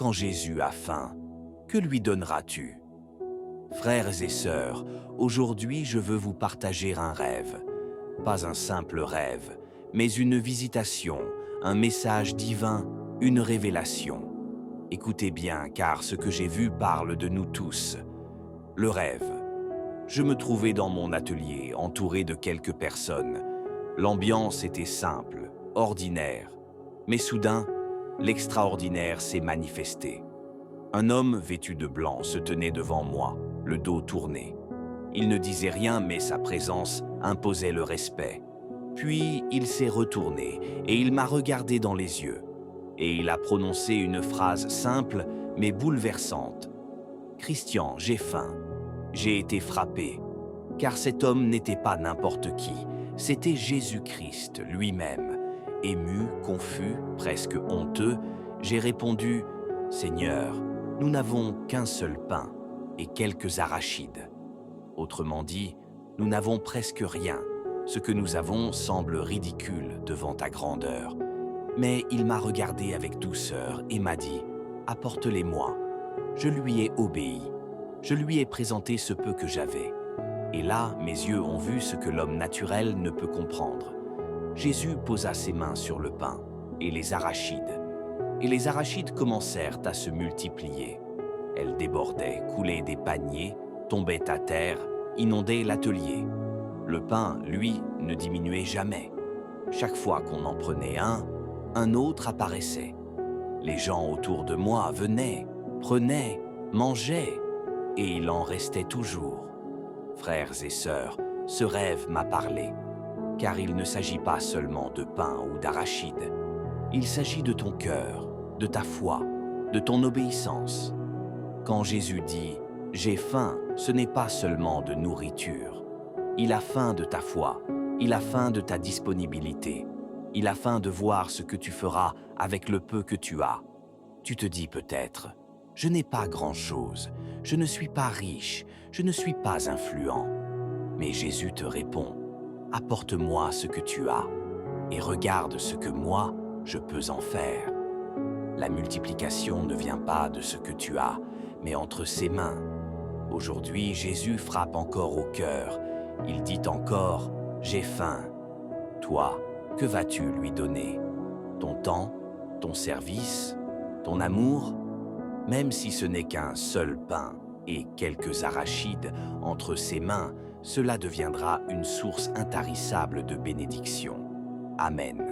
Quand Jésus a faim, que lui donneras-tu? Frères et sœurs, aujourd'hui je veux vous partager un rêve. Pas un simple rêve, mais une visitation, un message divin, une révélation. Écoutez bien, car ce que j'ai vu parle de nous tous. Le rêve. Je me trouvais dans mon atelier, entouré de quelques personnes. L'ambiance était simple, ordinaire. Mais soudain, l'extraordinaire s'est manifesté. Un homme vêtu de blanc se tenait devant moi, le dos tourné. Il ne disait rien, mais sa présence imposait le respect. Puis il s'est retourné et il m'a regardé dans les yeux. Et il a prononcé une phrase simple mais bouleversante. « Christian, j'ai faim. » J'ai été frappé, car cet homme n'était pas n'importe qui, c'était Jésus-Christ lui-même. Ému, confus, presque honteux, j'ai répondu « Seigneur, nous n'avons qu'un seul pain et quelques arachides. » Autrement dit, nous n'avons presque rien. Ce que nous avons semble ridicule devant ta grandeur. Mais il m'a regardé avec douceur et m'a dit « Apporte-les-moi. » Je lui ai obéi. Je lui ai présenté ce peu que j'avais. Et là, mes yeux ont vu ce que l'homme naturel ne peut comprendre. Jésus posa ses mains sur le pain et les arachides. Et les arachides commencèrent à se multiplier. Elles débordaient, coulaient des paniers, tombaient à terre, inondaient l'atelier. Le pain, lui, ne diminuait jamais. Chaque fois qu'on en prenait un autre apparaissait. Les gens autour de moi venaient, prenaient, mangeaient, et il en restait toujours. Frères et sœurs, ce rêve m'a parlé, car il ne s'agit pas seulement de pain ou d'arachide. Il s'agit de ton cœur, de ta foi, de ton obéissance. Quand Jésus dit « J'ai faim », ce n'est pas seulement de nourriture. Il a faim de ta foi, il a faim de ta disponibilité. Il a faim de voir ce que tu feras avec le peu que tu as. Tu te dis peut-être « Je n'ai pas grand-chose, je ne suis pas riche, je ne suis pas influent. » Mais Jésus te répond « Apporte-moi ce que tu as et regarde ce que moi, je peux en faire. » La multiplication ne vient pas de ce que tu as, mais entre ses mains. Aujourd'hui, Jésus frappe encore au cœur. Il dit encore « J'ai faim. » Toi, que vas-tu lui donner? Ton temps? Ton service? Ton amour? Même si ce n'est qu'un seul pain et quelques arachides entre ses mains, cela deviendra une source intarissable de bénédiction. Amen.